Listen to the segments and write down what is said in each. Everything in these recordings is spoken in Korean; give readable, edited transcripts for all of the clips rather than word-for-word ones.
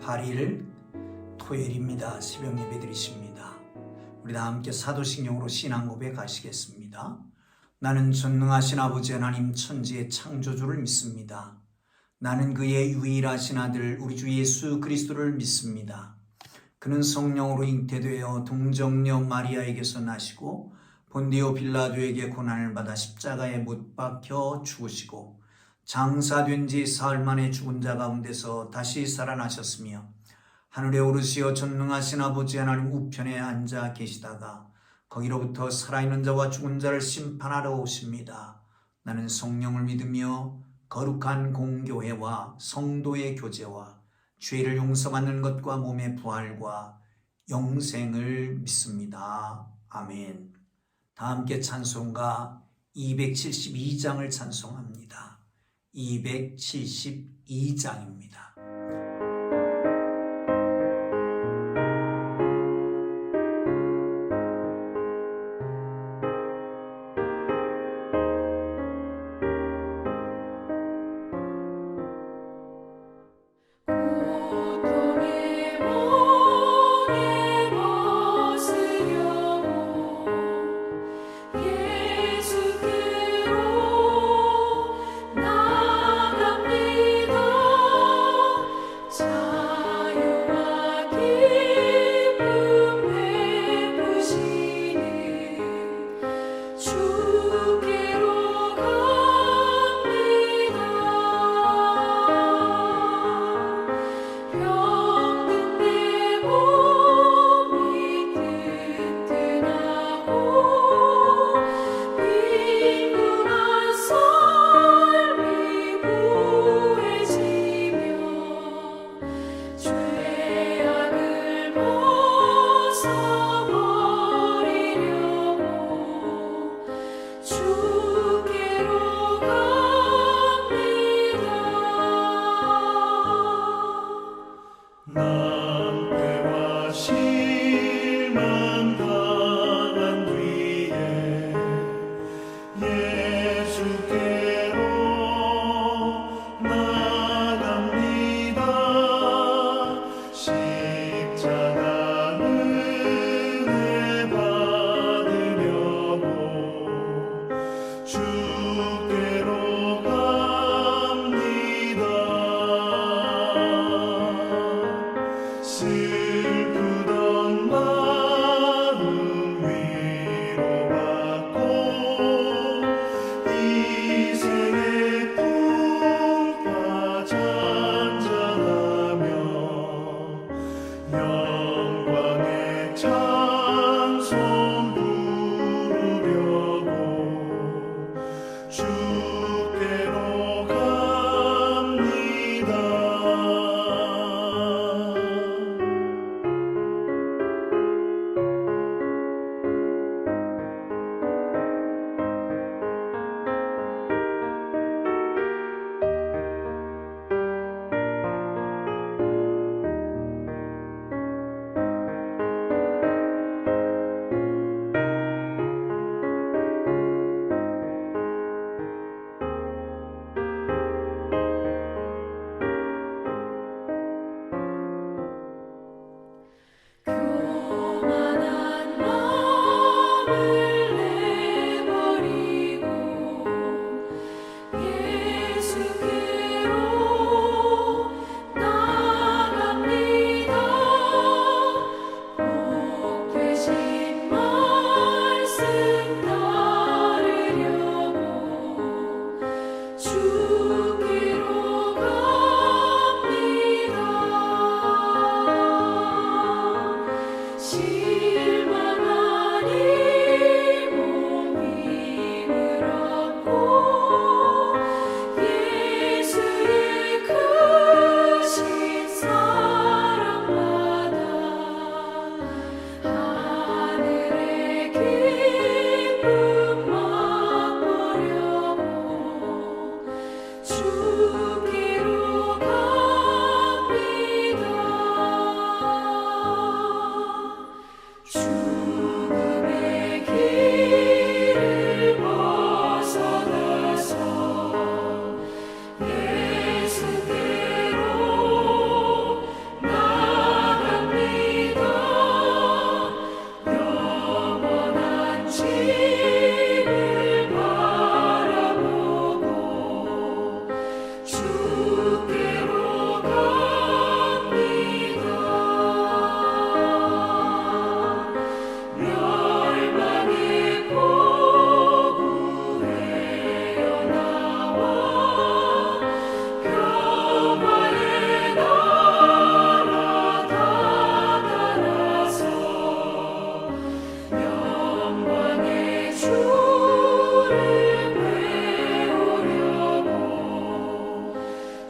8일 토요일입니다. 새벽 예배 드리십니다. 우리 다 함께 사도신경으로 신앙 고백 하시겠습니다. 나는 전능하신 아버지 하나님 천지의 창조주를 믿습니다. 나는 그의 유일하신 아들 우리 주 예수 그리스도를 믿습니다. 그는 성령으로 잉태되어 동정녀 마리아에게서 나시고 본디오 빌라도에게 고난을 받아 십자가에 못 박혀 죽으시고 장사된 지 사흘 만에 죽은 자 가운데서 다시 살아나셨으며 하늘에 오르시어 전능하신 아버지 하나님 우편에 앉아 계시다가 거기로부터 살아있는 자와 죽은 자를 심판하러 오십니다. 나는 성령을 믿으며 거룩한 공교회와 성도의 교제와 죄를 용서받는 것과 몸의 부활과 영생을 믿습니다. 아멘. 다 함께 찬송가 272장을 찬송합니다. 272장입니다. 예수께로 나갑니다.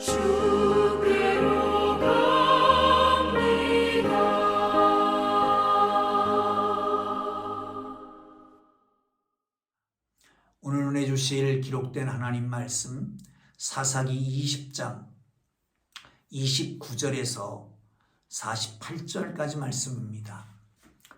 주께로 갑니다. 오늘 은혜 주실 기록된 하나님 말씀 사사기 20장 29절에서 48절까지 말씀입니다.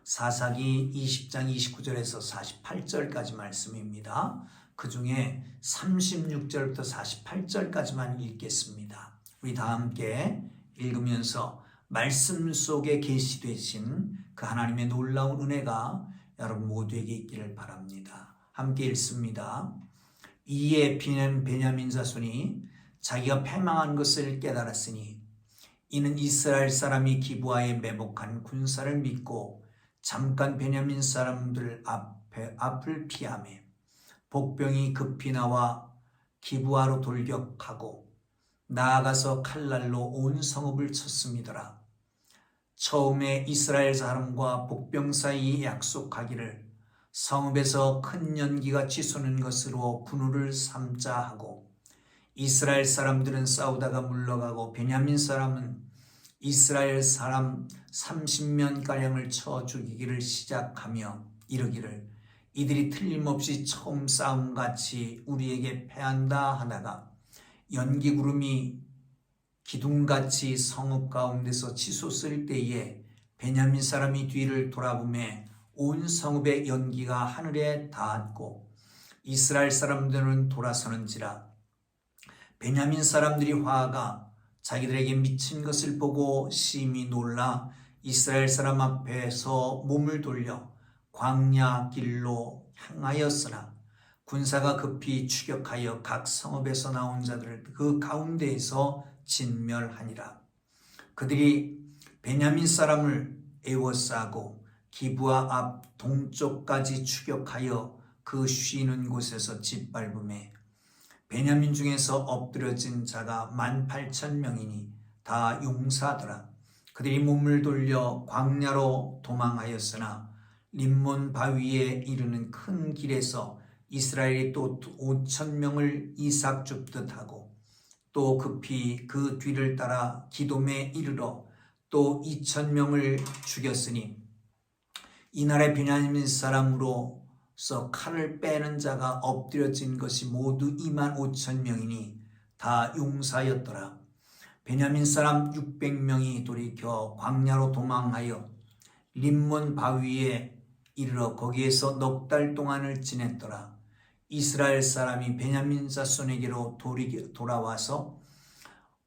사사기 20장 29절에서 48절까지 말씀입니다. 그 중에 36절부터 48절까지만 읽겠습니다. 우리 다 함께 읽으면서 말씀 속에 계시되신 그 하나님의 놀라운 은혜가 여러분 모두에게 있기를 바랍니다. 함께 읽습니다. 이에 베냐민 자손이 자기가 패망한 것을 깨달았으니 이는 이스라엘 사람이 기브아에 매복한 군사를 믿고 잠깐 베냐민 사람들 앞을 피하며 복병이 급히 나와 기브아로 돌격하고 나아가서 칼날로 온 성읍을 쳤음이더라. 처음에 이스라엘 사람과 복병 사이에 약속하기를 성읍에서 큰 연기가 치솟는 것으로 분우를 삼자 하고 이스라엘 사람들은 싸우다가 물러가고 베냐민 사람은 이스라엘 사람 30명가량을 쳐 죽이기를 시작하며 이르기를 이들이 틀림없이 처음 싸움같이 우리에게 패한다 하다가 연기구름이 기둥같이 성읍 가운데서 치솟을 때에 베냐민 사람이 뒤를 돌아보매 온 성읍의 연기가 하늘에 닿았고 이스라엘 사람들은 돌아서는지라. 베냐민 사람들이 화가 자기들에게 미친 것을 보고 심히 놀라 이스라엘 사람 앞에서 몸을 돌려 광야 길로 향하였으나 군사가 급히 추격하여 각 성읍에서 나온 자들을 그 가운데에서 진멸하니라. 그들이 베냐민 사람을 에워싸고 기브아 앞 동쪽까지 추격하여 그 쉬는 곳에서 짓밟음에 베냐민 중에서 엎드려진 자가 18,000명이니 다 용사더라. 그들이 몸을 돌려 광야로 도망하였으나 림몬 바위에 이르는 큰 길에서 이스라엘이 또 5,000명을 이삭 줍듯 하고 또 급히 그 뒤를 따라 기돔에 이르러 또 2,000명을 죽였으니 이날의 베냐민 사람으로서 칼을 빼는 자가 엎드려진 것이 모두 25,000명이니 다 용사였더라. 베냐민 사람 600명이 돌이켜 광야로 도망하여 림몬 바위에 이르러 거기에서 넉 달 동안을 지냈더라. 이스라엘 사람이 베냐민 자손에게로 돌아와서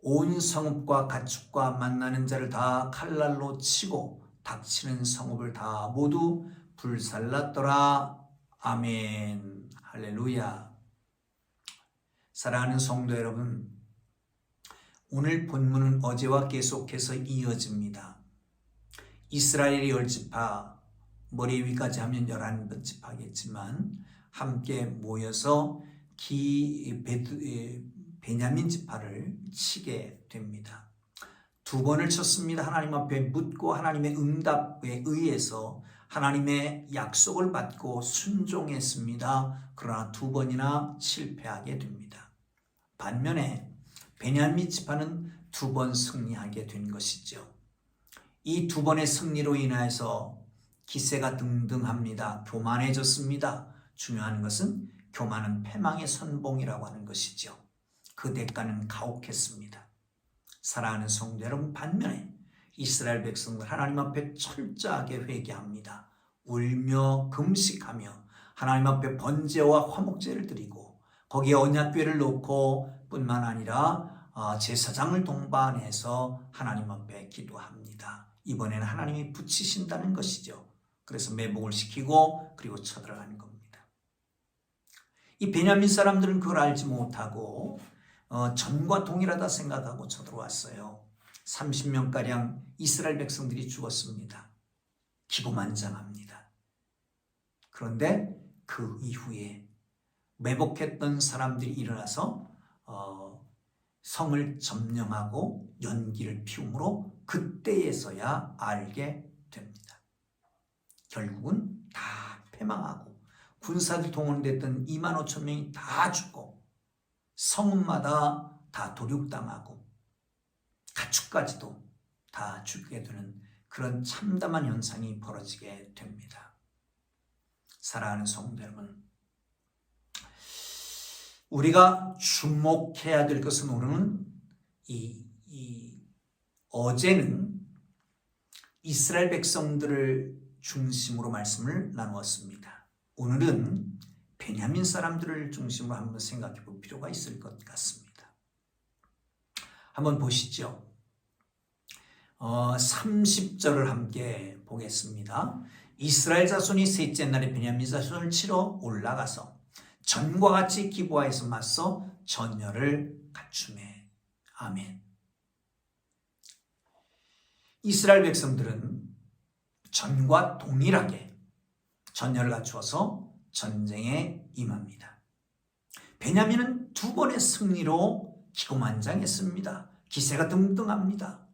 온 성읍과 가축과 만나는 자를 다 칼날로 치고 닥치는 성읍을 다 모두 불살랐더라. 아멘. 할렐루야. 사랑하는 성도 여러분, 오늘 본문은 어제와 계속해서 이어집니다. 이스라엘의 10지파, 머리 위까지 하면 11지파겠지만 함께 모여서 베냐민 지파를 치게 됩니다. 2번을 쳤습니다. 하나님 앞에 묻고 하나님의 응답에 의해서 하나님의 약속을 받고 순종했습니다. 그러나 2번이나 실패하게 됩니다. 반면에 베냐민 지파는 2번 승리하게 된 것이죠. 이 2번의 승리로 인해서 기세가 등등합니다. 교만해졌습니다. 중요한 것은 교만은 패망의 선봉이라고 하는 것이죠. 그 대가는 가혹했습니다. 사랑하는 성도 여러분, 반면에 이스라엘 백성들 하나님 앞에 철저하게 회개합니다. 울며 금식하며 하나님 앞에 번제와 화목제를 드리고 거기에 언약궤를 놓고 뿐만 아니라 제사장을 동반해서 하나님 앞에 기도합니다. 이번에는 하나님이 붙이신다는 것이죠. 그래서 매복을 시키고 그리고 쳐들어가는 겁니다. 이 베냐민 사람들은 그걸 알지 못하고 전과 동일하다 생각하고 쳐들어왔어요. 30명가량 이스라엘 백성들이 죽었습니다. 기고만장합니다. 그런데 그 이후에 매복했던 사람들이 일어나서 성을 점령하고 연기를 피우므로 그때에서야 알게 됩니다. 결국은 다 패망하고 군사들 동원됐던 25,000명이 다 죽고 성읍마다 다 도륙당하고 가축까지도 다 죽게 되는 그런 참담한 현상이 벌어지게 됩니다. 사랑하는 성도 여러분, 우리가 주목해야 될 것은 오늘은 어제는 이스라엘 백성들을 중심으로 말씀을 나누었습니다. 오늘은 베냐민 사람들을 중심으로 한번 생각해 볼 필요가 있을 것 같습니다. 한번 보시죠. 30절을 함께 보겠습니다. 이스라엘 자손이 셋째 날에 베냐민 자손을 치러 올라가서 전과 같이 기브아에서 맞서 전열을 갖추매. 아멘. 이스라엘 백성들은 전과 동일하게 전열을 갖추어서 전쟁에 임합니다. 베냐민은 두 번의 승리로 기고만장했습니다. 기세가 등등합니다.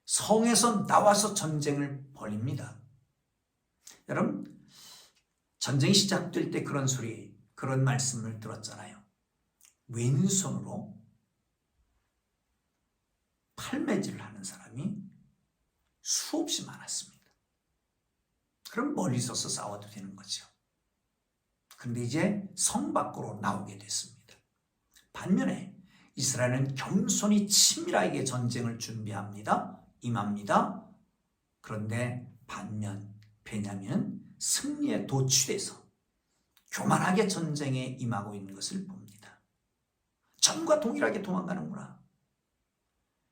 성에서 나와서 전쟁을 벌입니다. 여러분, 전쟁이 시작될 때 그런 말씀을 들었잖아요. 왼손으로 팔매질을 하는 사람이 수없이 많았습니다. 그럼 멀리 서서 싸워도 되는 거죠. 그런데 이제 성 밖으로 나오게 됐습니다. 반면에 이스라엘은 겸손히 치밀하게 전쟁을 준비합니다. 임합니다. 그런데 반면 베냐민은 승리에 도취돼서 교만하게 전쟁에 임하고 있는 것을 봅니다. 전과 동일하게 도망가는구나.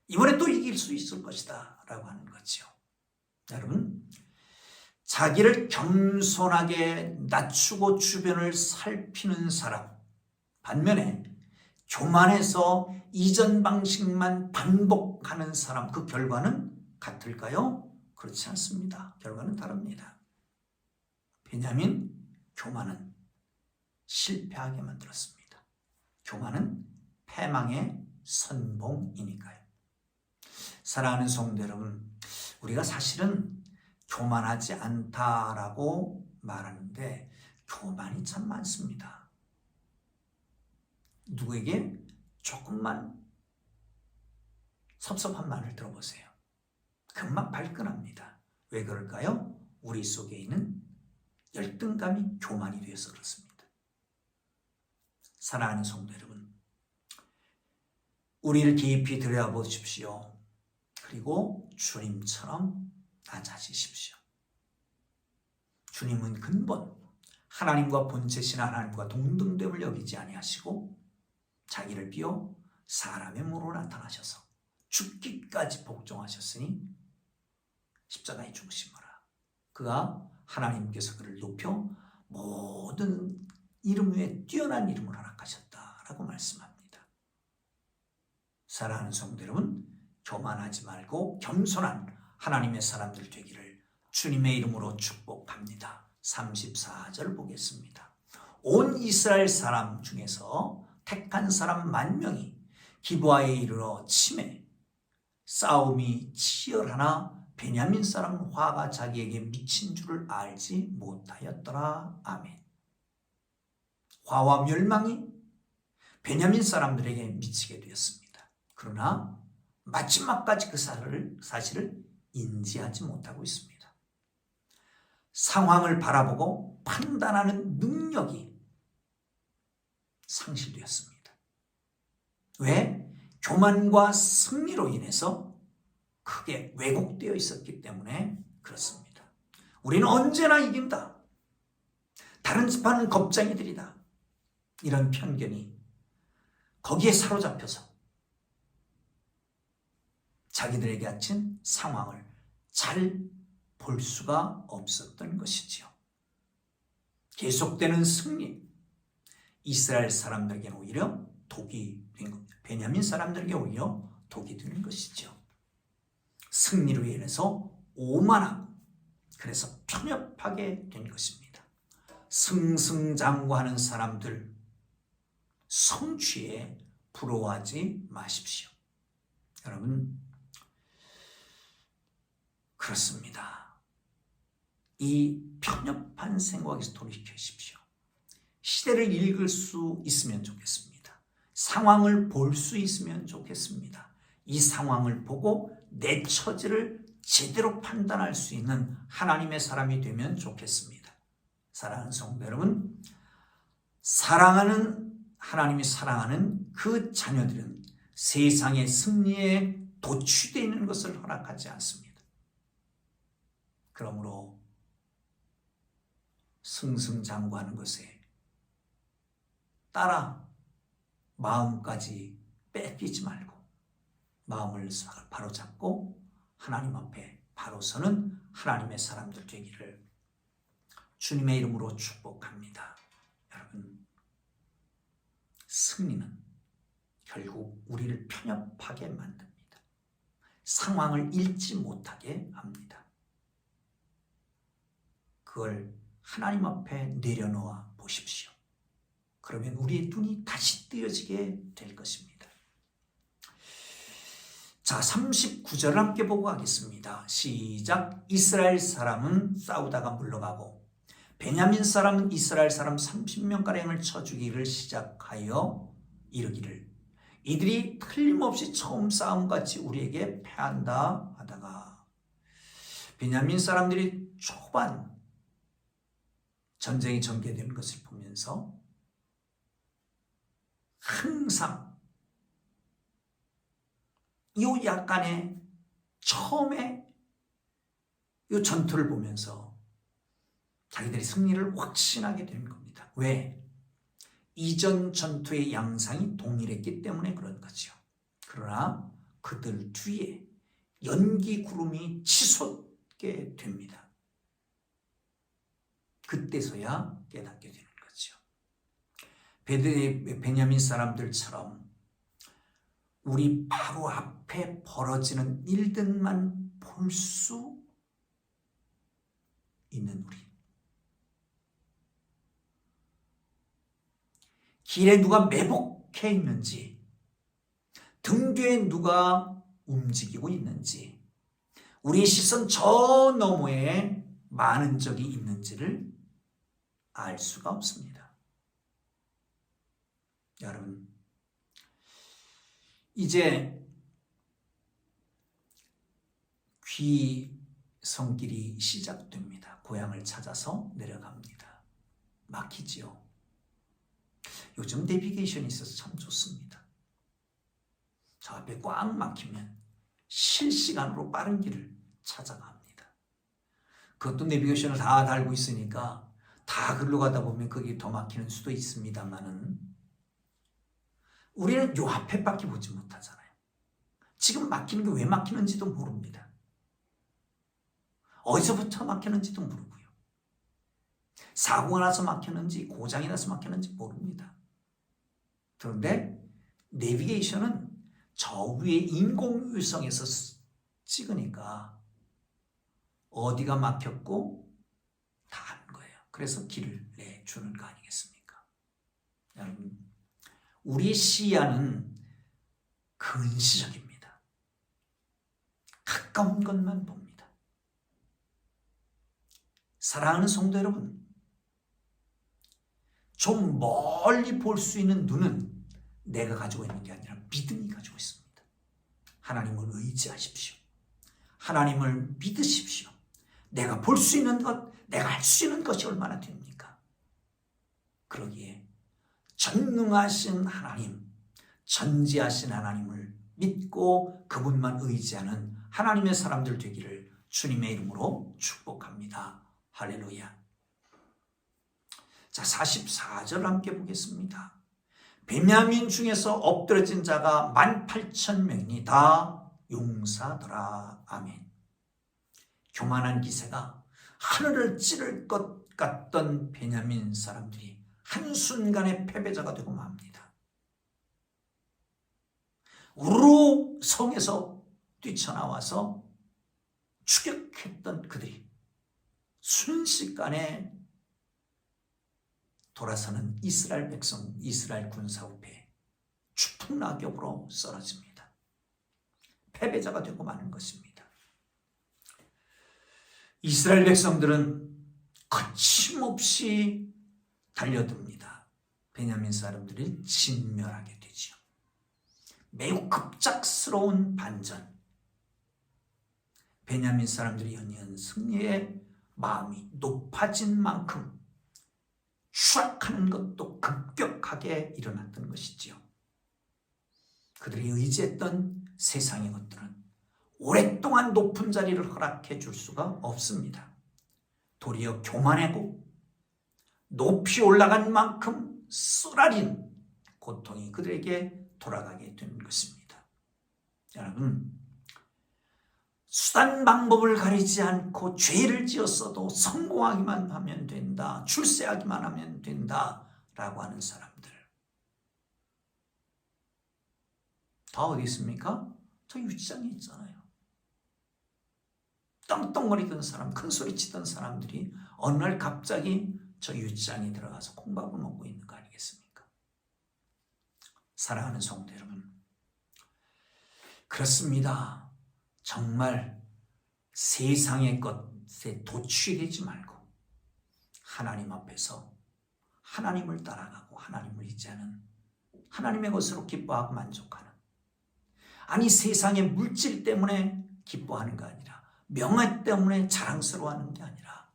이번에 또 이길 수 있을 것이다 라고 하는 거죠. 여러분, 자기를 겸손하게 낮추고 주변을 살피는 사람, 반면에 교만해서 이전 방식만 반복하는 사람, 그 결과는 같을까요? 그렇지 않습니다. 결과는 다릅니다. 베냐민, 교만은 실패하게 만들었습니다. 교만은 패망의 선봉이니까요. 사랑하는 성도 여러분, 우리가 사실은 교만하지 않다라고 말하는데 교만이 참 많습니다. 누구에게 조금만 섭섭한 말을 들어보세요. 금방 발끈합니다. 왜 그럴까요? 우리 속에 있는 열등감이 교만이 되어서 그렇습니다. 사랑하는 성도 여러분, 우리를 깊이 들여다보십시오. 그리고 주님처럼 낮아지십시오. 주님은 근본 하나님과 본체신 하나님과 동등됨을 여기지 아니하시고 자기를 비워 사람의 몸으로 나타나셔서 죽기까지 복종하셨으니 십자가에 죽으심으로 그가 하나님께서 그를 높여 모든 이름 위에 뛰어난 이름을 허락하셨다라고 말씀합니다. 사랑하는 성도 여러분, 교만하지 말고 겸손한 하나님의 사람들 되기를 주님의 이름으로 축복합니다. 34절 보겠습니다. 온 이스라엘 사람 중에서 택한 사람 10,000명이 기브아에 이르러 치매 싸움이 치열하나 베냐민 사람 화가 자기에게 미친 줄을 알지 못하였더라. 아멘. 화와 멸망이 베냐민 사람들에게 미치게 되었습니다. 그러나 마지막까지 그 사실을 인지하지 못하고 있습니다. 상황을 바라보고 판단하는 능력이 상실되었습니다. 왜? 교만과 승리로 인해서 크게 왜곡되어 있었기 때문에 그렇습니다. 우리는 언제나 이긴다. 다른 집안은 겁쟁이들이다. 이런 편견이 거기에 사로잡혀서 자기들에게 닥친 상황을 잘 볼 수가 없었던 것이지요. 계속되는 승리, 이스라엘 사람들에게는 오히려 독이 된 겁니다. 베냐민 사람들에게 오히려 독이 되는 것이죠. 승리로 인해서 오만하고 그래서 편협하게 된 것입니다. 승승장구하는 사람들 성취에 부러워하지 마십시오. 여러분, 그렇습니다. 이 편협한 생각에서 돌이키십시오. 시대를 읽을 수 있으면 좋겠습니다. 상황을 볼 수 있으면 좋겠습니다. 이 상황을 보고 내 처지를 제대로 판단할 수 있는 하나님의 사람이 되면 좋겠습니다. 사랑하는 성도 여러분, 하나님이 사랑하는 그 자녀들은 세상의 승리에 도취되어 있는 것을 허락하지 않습니다. 그러므로 승승장구하는 것에 따라 마음까지 뺏기지 말고 마음을 바로잡고 하나님 앞에 바로 서는 하나님의 사람들 되기를 주님의 이름으로 축복합니다. 여러분, 승리는 결국 우리를 편협하게 만듭니다. 상황을 읽지 못하게 합니다. 그걸 하나님 앞에 내려놓아 보십시오. 그러면 우리의 눈이 다시 뜨여지게 될 것입니다. 자, 39절 함께 보고 가겠습니다. 시작. 이스라엘 사람은 싸우다가 물러가고 베냐민 사람은 이스라엘 사람 30명가량을 쳐 죽이기를 시작하여 이르기를 이들이 틀림없이 처음 싸움같이 우리에게 패한다 하다가 베냐민 사람들이 초반 전쟁이 전개되는 것을 보면서 항상 요 약간의 처음에 요 전투를 보면서 자기들이 승리를 확신하게 되는 겁니다. 왜? 이전 전투의 양상이 동일했기 때문에 그런 거죠. 그러나 그들 뒤에 연기 구름이 치솟게 됩니다. 그때서야 깨닫게 되는 거죠. 베냐민 사람들처럼 우리 바로 앞에 벌어지는 일들만 볼 수 있는 우리. 길에 누가 매복해 있는지, 등 뒤에 누가 움직이고 있는지, 우리의 시선 저 너머에 많은 적이 있는지를 알 수가 없습니다. 여러분, 이제 귀성길이 시작됩니다. 고향을 찾아서 내려갑니다. 막히지요. 요즘 내비게이션이 있어서 참 좋습니다. 저 앞에 꽉 막히면 실시간으로 빠른 길을 찾아갑니다. 그것도 내비게이션을 다 달고 있으니까 다 글로 가다 보면 거기 더 막히는 수도 있습니다만은 우리는 요 앞에밖에 보지 못하잖아요. 지금 막히는 게 왜 막히는지도 모릅니다. 어디서부터 막히는지도 모르고요. 사고가 나서 막히는지 고장이 나서 막히는지 모릅니다. 그런데 내비게이션은 저 위에 인공위성에서 찍으니까 어디가 막혔고 다 아는 거예요. 그래서 길을 내주는 거 아니겠습니까? 여러분, 우리의 시야는 근시적입니다. 가까운 것만 봅니다. 사랑하는 성도 여러분, 좀 멀리 볼 수 있는 눈은 내가 가지고 있는 게 아니라 믿음이 가지고 있습니다. 하나님을 의지하십시오. 하나님을 믿으십시오. 내가 볼 수 있는 것, 내가 할 수 있는 것이 얼마나 됩니까? 그러기에 전능하신 하나님, 전지하신 하나님을 믿고 그분만 의지하는 하나님의 사람들 되기를 주님의 이름으로 축복합니다. 할렐루야. 자, 44절 함께 보겠습니다. 베냐민 중에서 엎드러진 자가 18,000명이 다 용사더라. 아멘. 교만한 기세가 하늘을 찌를 것 같던 베냐민 사람들이 한순간에 패배자가 되고 맙니다. 우르르 성에서 뛰쳐나와서 추격했던 그들이 순식간에 돌아서는 이스라엘 백성, 이스라엘 군사 앞에 추풍낙엽으로 쓰러집니다. 패배자가 되고 마는 것입니다. 이스라엘 백성들은 거침없이 달려듭니다. 베냐민 사람들을 진멸하게 되지요. 매우 급작스러운 반전. 베냐민 사람들이 연이은 승리의 마음이 높아진 만큼 추락하는 것도 급격하게 일어났던 것이지요. 그들이 의지했던 세상의 것들은 오랫동안 높은 자리를 허락해 줄 수가 없습니다. 도리어 교만하고 높이 올라간 만큼 쓰라린 고통이 그들에게 돌아가게 된 것입니다. 여러분, 수단 방법을 가리지 않고 죄를 지었어도 성공하기만 하면 된다, 출세하기만 하면 된다 라고 하는 사람들 다 어디 있습니까? 저 유치장에 있잖아요. 떵떵거리던 사람, 큰소리치던 사람들이 어느 날 갑자기 저 유치장에 들어가서 콩밥을 먹고 있는 거 아니겠습니까? 사랑하는 성도 여러분, 그렇습니다. 정말 세상의 것에 도취되지 말고 하나님 앞에서 하나님을 따라가고 하나님을 의지하는, 하나님의 것으로 기뻐하고 만족하는, 아니 세상의 물질 때문에 기뻐하는 게 아니라, 명예 때문에 자랑스러워하는 게 아니라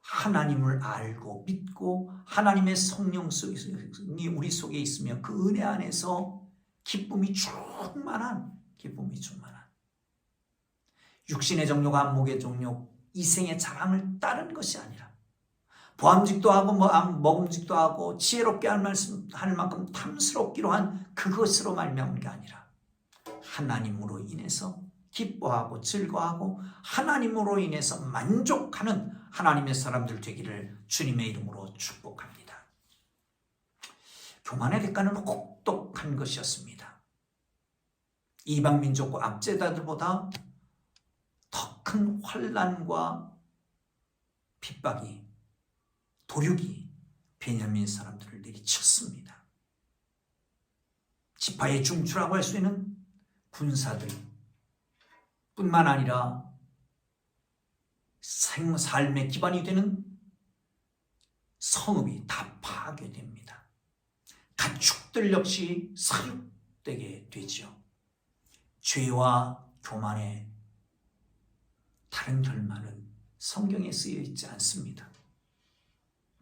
하나님을 알고 믿고 하나님의 성령이 우리 속에 있으며 그 은혜 안에서 기쁨이 충만한 육신의 정욕, 안목의 정욕, 이생의 자랑을 따른 것이 아니라 보암직도 하고 먹음직도 하고 지혜롭게 할 만큼 탐스럽기로 한 그것으로 말미암은 게 아니라 하나님으로 인해서 기뻐하고 즐거워하고 하나님으로 인해서 만족하는 하나님의 사람들 되기를 주님의 이름으로 축복합니다. 교만의 대가는 혹독한 것이었습니다. 이방 민족과 압제자들보다 더 큰 환난과 핍박이, 도륙이 베냐민 사람들을 내리쳤습니다. 지파의 중추라고 할 수 있는 군사들 뿐만 아니라 삶의 기반이 되는 성읍이 다 파괴됩니다. 가축들 역시 사육되게 되죠. 죄와 교만의 다른 결말은 성경에 쓰여 있지 않습니다.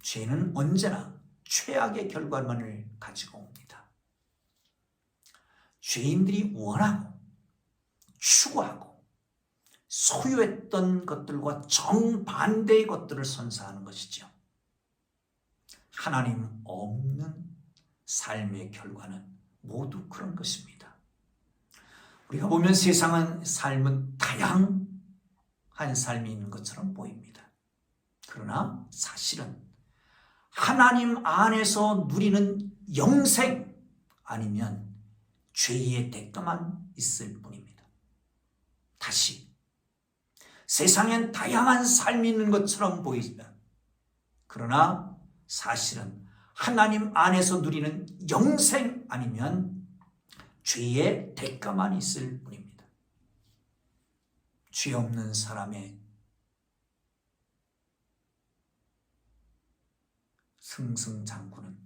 죄는 언제나 최악의 결과만을 가지고 옵니다. 죄인들이 원하고 추구하고 소유했던 것들과 정반대의 것들을 선사하는 것이죠. 하나님 없는 삶의 결과는 모두 그런 것입니다. 우리가 보면 삶은 다양한 삶이 있는 것처럼 보입니다. 그러나 사실은 하나님 안에서 누리는 영생 아니면 죄의 대가만 있을 뿐입니다. 다시 세상엔 다양한 삶이 있는 것처럼 보이지만 그러나 사실은 하나님 안에서 누리는 영생 아니면 죄의 대가만 있을 뿐입니다. 죄 없는 사람의 승승장구는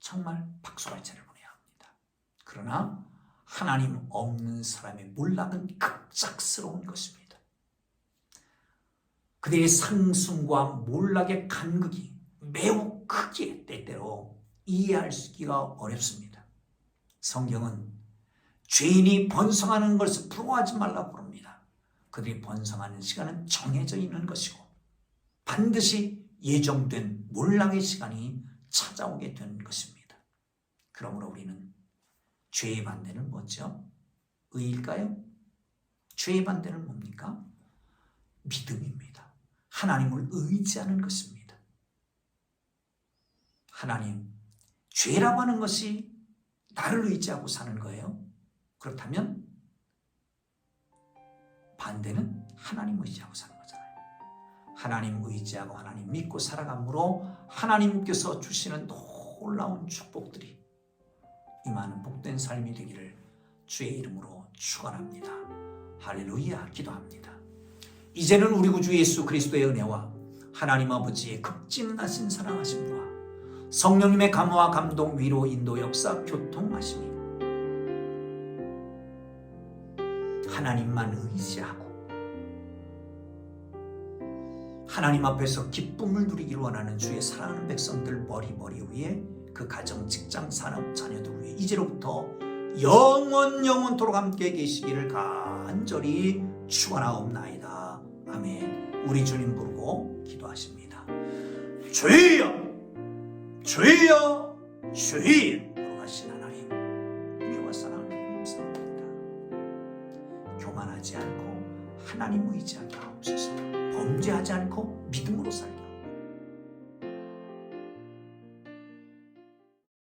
정말 박수갈채를 보내야 합니다. 그러나 하나님 없는 사람의 몰락은 급작스러운 것입니다. 그들의 상승과 몰락의 간극이 매우 크기에 때때로 이해하기가 어렵습니다. 성경은 죄인이 번성하는 것을 부러워하지 말라고 부릅니다. 그들이 번성하는 시간은 정해져 있는 것이고 반드시 예정된 몰락의 시간이 찾아오게 되는 것입니다. 그러므로 우리는 죄의 반대는 뭐죠? 의일까요? 죄의 반대는 뭡니까? 믿음입니다. 하나님을 의지하는 것입니다. 하나님, 죄라고 하는 것이 나를 의지하고 사는 거예요. 그렇다면 반대는 하나님 의지하고 사는 거잖아요. 하나님 의지하고 하나님 믿고 살아감으로 하나님께서 주시는 놀라운 축복들이 임하는 복된 삶이 되기를 주의 이름으로 축원합니다. 할렐루야. 기도합니다. 이제는 우리 구주 예수 그리스도의 은혜와 하나님 아버지의 극진하신 사랑하심과 성령님의 감화, 감동, 위로, 인도, 역사, 교통하심이 하나님만 의지하고 하나님 앞에서 기쁨을 누리기를 원하는 주의 사랑하는 백성들 머리 위에 그 가정, 직장, 산업, 자녀들 위해 이제로부터 영원토록 함께 계시기를 간절히 축원하옵나이다. 아멘. 우리 주님 부르고 기도하십니다. 주여, 주여, 주여. 거룩하신 하나님, 우리와 사랑하는 감사합니다. 교만하지 않고 하나님 의지하게 하옵소서. 범죄하지 않고 믿음으로 살